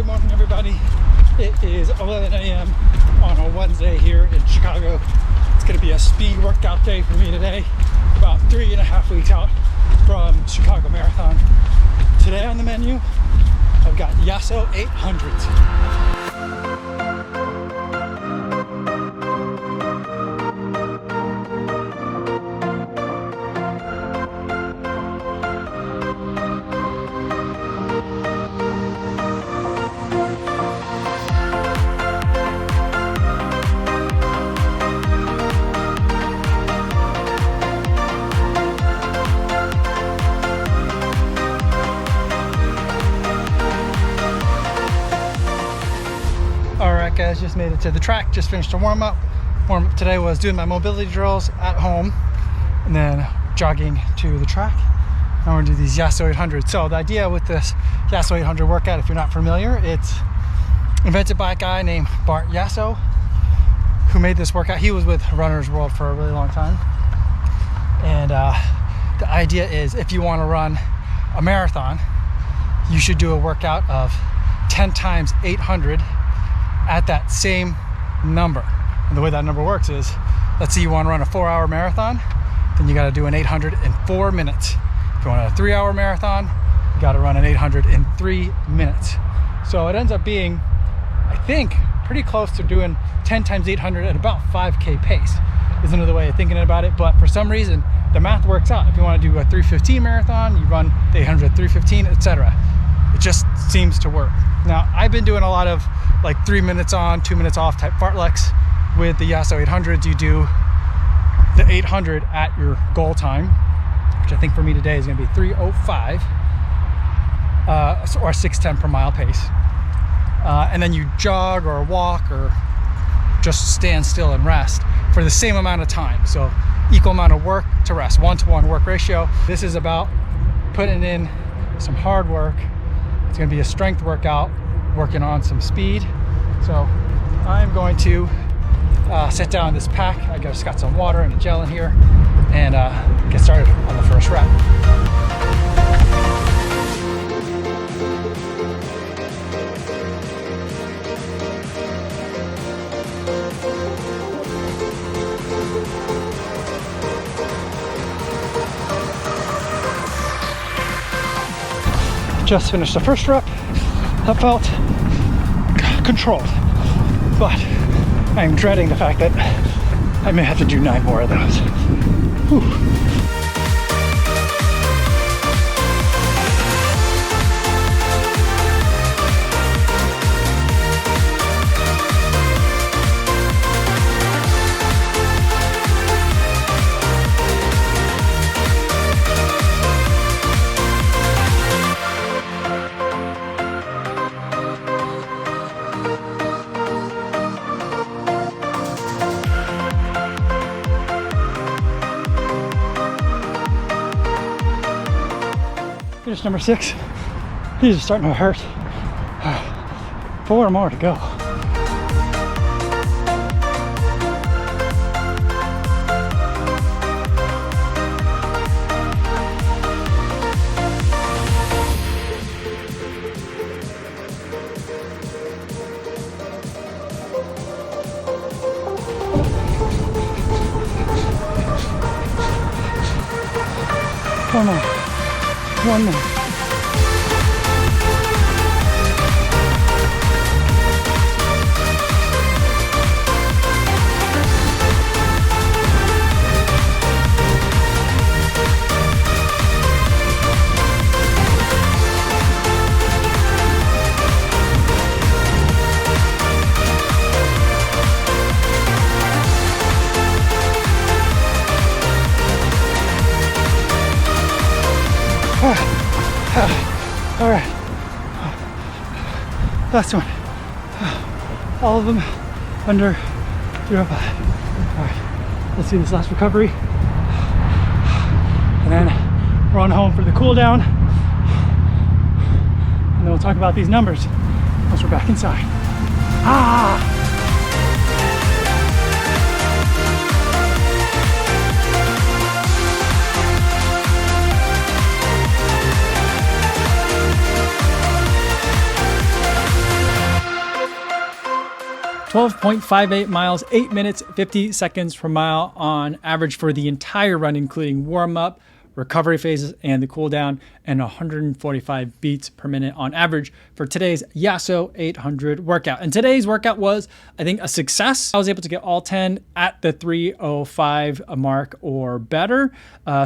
Good morning, everybody. It is 11 a.m. on a Wednesday here in Chicago. It's going to be a speed workout day for me today, about 3.5 weeks out from Chicago Marathon. Today on the menu, I've got Yasso 800s. Alright guys, just made it to the track, just finished a warm-up. Warm-up today was doing my mobility drills at home and then jogging to the track. Now we're gonna do these Yasso 800. So the idea with this Yasso 800 workout, if you're not familiar, it's invented by a guy named Bart Yasso, who made this workout. He was with Runner's World for a really long time. And the idea is if you wanna run a marathon, you should do a workout of 10 times 800 at that same number. And the way that number works is, let's say you want to run a 4-hour marathon, then you got to do an 800 in 4 minutes. If you want a 3-hour marathon, you got to run an 800 in 3 minutes. So it ends up being, I think, pretty close to doing 10 times 800 at about 5K pace is another way of thinking about it. But for some reason, the math works out. If you want to do a 3:15 marathon, you run the 800 at 3:15, etc. It just seems to work. Now, I've been doing a lot of like 3 minutes on, 2 minutes off type fartlecs with the Yasso 800s. You do the 800 at your goal time, which I think for me today is gonna be 3:05 or 6:10 per mile pace. And then you jog or walk or just stand still and rest for the same amount of time. So equal amount of work to rest, 1-to-1 work ratio. This is about putting in some hard work. It's gonna be a strength workout, working on some speed. So I'm going to sit down in this pack. I just got some water and a gel in here and get started on the first rep. Just finished the first rep. That felt controlled, but I'm dreading the fact that I may have to do 9 more of those. Whew. Finish number 6. These are starting to hurt. 4 more to go. One more. One more. All right, last one. All of them under 3:05. All right, let's do this last recovery, and then we're on home for the cool down, and then we'll talk about these numbers once we're back inside. 12.58 miles, 8 minutes, 50 seconds per mile on average for the entire run, including warm-up, recovery phases, and the cool down, and 145 beats per minute on average for today's Yasso 800 workout. And today's workout was, I think, a success. I was able to get all 10 at the 3:05 mark or better.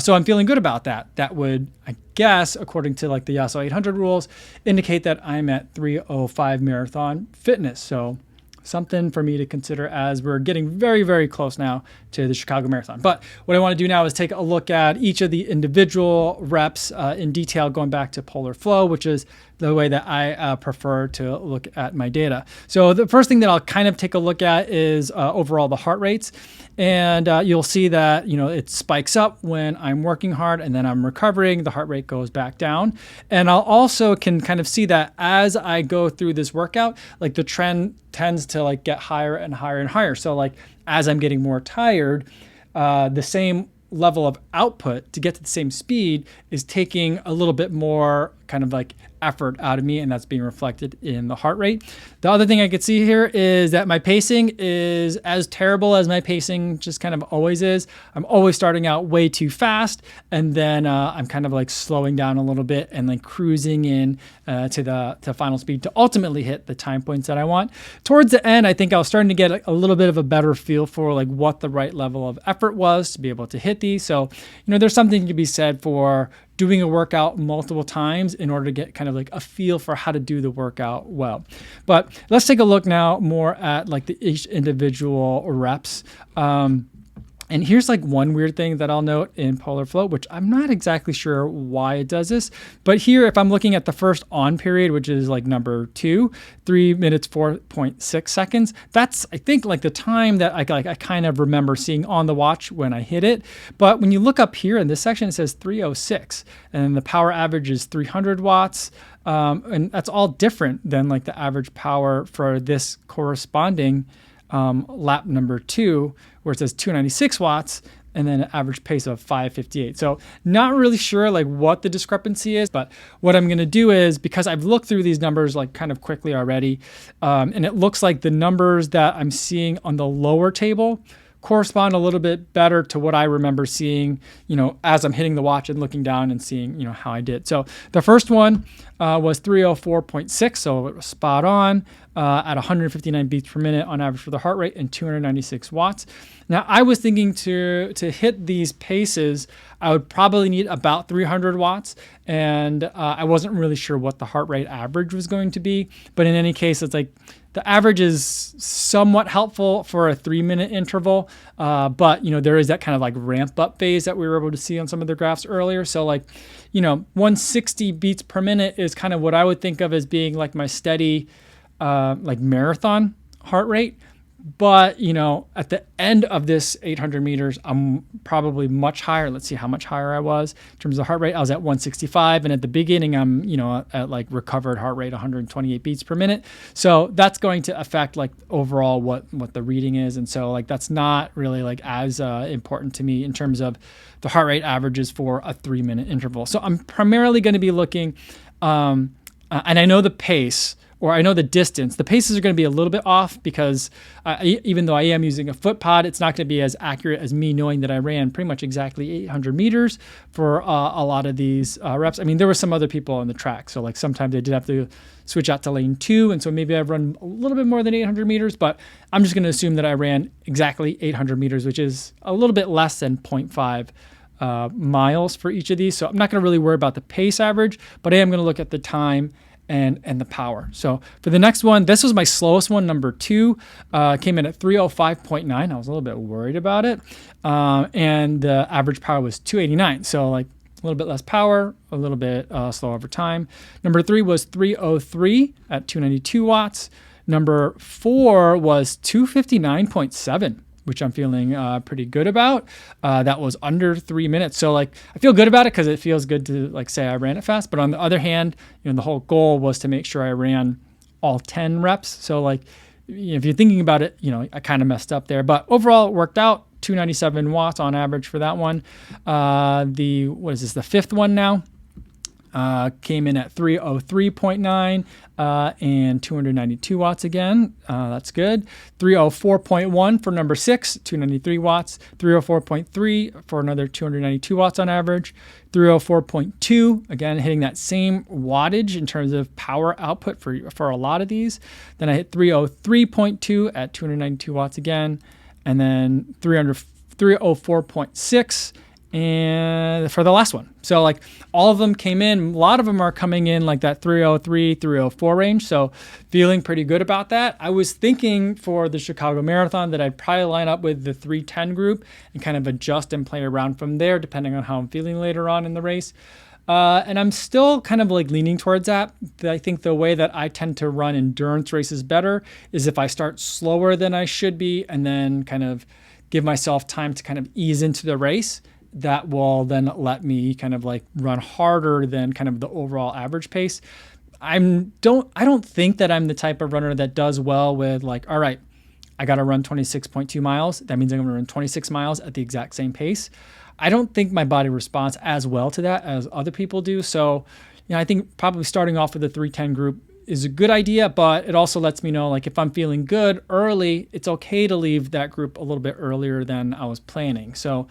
So I'm feeling good about that. That would, I guess, according to like the Yasso 800 rules, indicate that I'm at 3:05 marathon fitness. So something for me to consider as we're getting very, very close now to the Chicago Marathon. But what I want to do now is take a look at each of the individual reps in detail, going back to Polar Flow, which is the way that I prefer to look at my data. So the first thing that I'll kind of take a look at is overall the heart rates. And you'll see that, it spikes up when I'm working hard and then I'm recovering, the heart rate goes back down. And I'll also can kind of see that as I go through this workout, like the trend tends to like get higher and higher and higher. So like as I'm getting more tired, the same level of output to get to the same speed is taking a little bit more kind of like effort out of me, and that's being reflected in the heart rate. The other thing I could see here is that my pacing is as terrible as my pacing just kind of always is. I'm always starting out way too fast, and then I'm kind of like slowing down a little bit and like cruising in to the final speed to ultimately hit the time points that I want. Towards the end, I think I was starting to get a little bit of a better feel for like what the right level of effort was to be able to hit these. So, there's something to be said for doing a workout multiple times in order to get kind of like a feel for how to do the workout well. But let's take a look now more at like each individual reps. And here's like one weird thing that I'll note in Polar Flow, which I'm not exactly sure why it does this. But here, if I'm looking at the first on period, which is like number 2, 3 minutes, 4.6 seconds, that's, I think, like the time that I kind of remember seeing on the watch when I hit it. But when you look up here in this section, it says 3:06, and the power average is 300 watts. And that's all different than like the average power for this corresponding lap number 2, where it says 296 watts and then an average pace of 5:58. So not really sure like what the discrepancy is, but what I'm going to do is, because I've looked through these numbers like kind of quickly already, and it looks like the numbers that I'm seeing on the lower table correspond a little bit better to what I remember seeing, as I'm hitting the watch and looking down and seeing, how I did. So the first one was 3:04.6, so it was spot on at 159 beats per minute on average for the heart rate and 296 watts. Now, I was thinking to hit these paces, I would probably need about 300 watts, and I wasn't really sure what the heart rate average was going to be. But in any case, it's like the average is somewhat helpful for a 3-minute interval, but there is that kind of like ramp up phase that we were able to see on some of the graphs earlier. So like, 160 beats per minute is kind of what I would think of as being like my steady, like marathon heart rate. But, at the end of this 800 meters, I'm probably much higher. Let's see how much higher I was. In terms of heart rate, I was at 165. And at the beginning, I'm, at like recovered heart rate, 128 beats per minute. So that's going to affect like overall what the reading is. And so like, that's not really like as important to me in terms of the heart rate averages for a 3-minute interval. So I'm primarily going to be looking, and I know the pace, or I know the distance. The paces are going to be a little bit off because even though I am using a foot pod, it's not going to be as accurate as me knowing that I ran pretty much exactly 800 meters for a lot of these reps. I mean, there were some other people on the track. So like sometimes I did have to switch out to lane 2. And so maybe I've run a little bit more than 800 meters, but I'm just going to assume that I ran exactly 800 meters, which is a little bit less than 0.5 miles for each of these. So I'm not going to really worry about the pace average, but I am going to look at the time and the power. So for the next one, this was my slowest one, number 2, came in at 3:05.9. I was a little bit worried about it. And the average power was 289. So like a little bit less power, a little bit slow over time. Number 3 was 3:03 at 292 watts. Number 4 was 259.7. which I'm feeling pretty good about. That was under 3 minutes. So like, I feel good about it because it feels good to like say I ran it fast. But on the other hand, the whole goal was to make sure I ran all 10 reps. So like, if you're thinking about it, I kind of messed up there. But overall, it worked out. 297 watts on average for that one. The 5th one now. came in at 303.9 and 292 watts again. That's good. 304.1 for number 6, 293 watts. 304.3 for another 292 watts on average. 304.2, again, hitting that same wattage in terms of power output for a lot of these. Then I hit 303.2 at 292 watts again. And then 304.6 and for the last one. So like all of them came in, a lot of them are coming in like that 303, 304 range. So feeling pretty good about that. I was thinking for the Chicago Marathon that I'd probably line up with the 310 group and kind of adjust and play around from there depending on how I'm feeling later on in the race. And I'm still kind of like leaning towards that. I think the way that I tend to run endurance races better is if I start slower than I should be and then kind of give myself time to kind of ease into the race. That will then let me kind of like run harder than kind of the overall average pace. I don't think that I'm the type of runner that does well with like, all right, I got to run 26.2 miles. That means I'm going to run 26 miles at the exact same pace. I don't think my body responds as well to that as other people do. So, I think probably starting off with the 310 group is a good idea, but it also lets me know like if I'm feeling good early, it's okay to leave that group a little bit earlier than I was planning. So,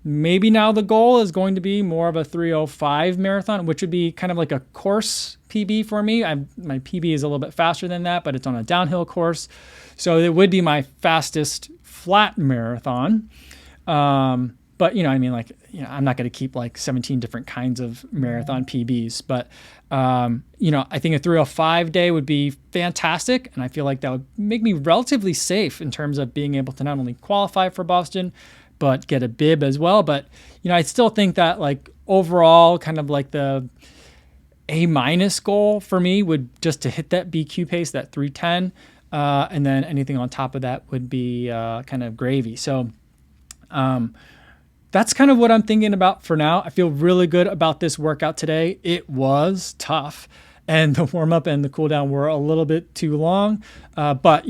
maybe now the goal is going to be more of a 305 marathon, which would be kind of like a course PB for me. My PB is a little bit faster than that, but it's on a downhill course. So it would be my fastest flat marathon. But I'm not going to keep like 17 different kinds of marathon PBs, but, I think a 305 day would be fantastic. And I feel like that would make me relatively safe in terms of being able to not only qualify for Boston, but get a bib as well. But, I still think that like overall kind of like the A- goal for me would just to hit that BQ pace, that 310. And then anything on top of that would be kind of gravy. So that's kind of what I'm thinking about for now. I feel really good about this workout today. It was tough and the warm up and the cool down were a little bit too long. But,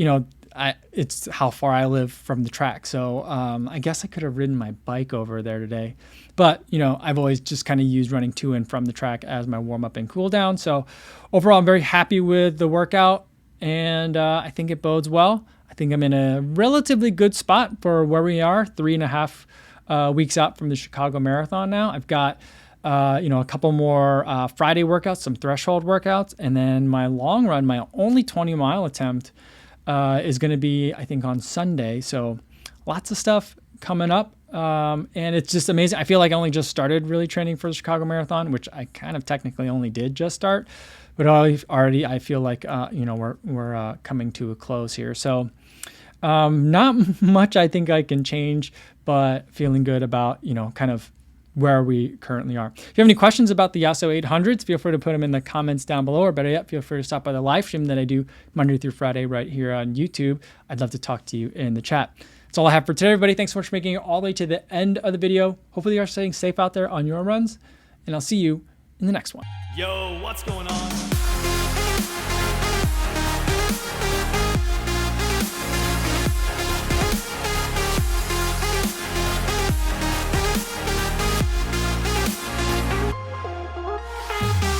it's how far I live from the track. So I guess I could have ridden my bike over there today. But, I've always just kind of used running to and from the track as my warm up and cool down. So overall, I'm very happy with the workout and I think it bodes well. I think I'm in a relatively good spot for where we are 3.5 weeks out from the Chicago Marathon now. I've got, a couple more Friday workouts, some threshold workouts, and then my long run, my only 20-mile attempt is going to be, I think, on Sunday. So lots of stuff coming up. And it's just amazing. I feel like I only just started really training for the Chicago Marathon, which I kind of technically only did just start. But I feel like, we're coming to a close here. So not much I think I can change, but feeling good about, kind of where we currently are. If you have any questions about the Yasso 800s, feel free to put them in the comments down below, or better yet, feel free to stop by the live stream that I do Monday through Friday right here on YouTube. I'd love to talk to you in the chat. That's all I have for today, everybody. Thanks so much for making it all the way to the end of the video. Hopefully you are staying safe out there on your runs, and I'll see you in the next one. Yo, what's going on?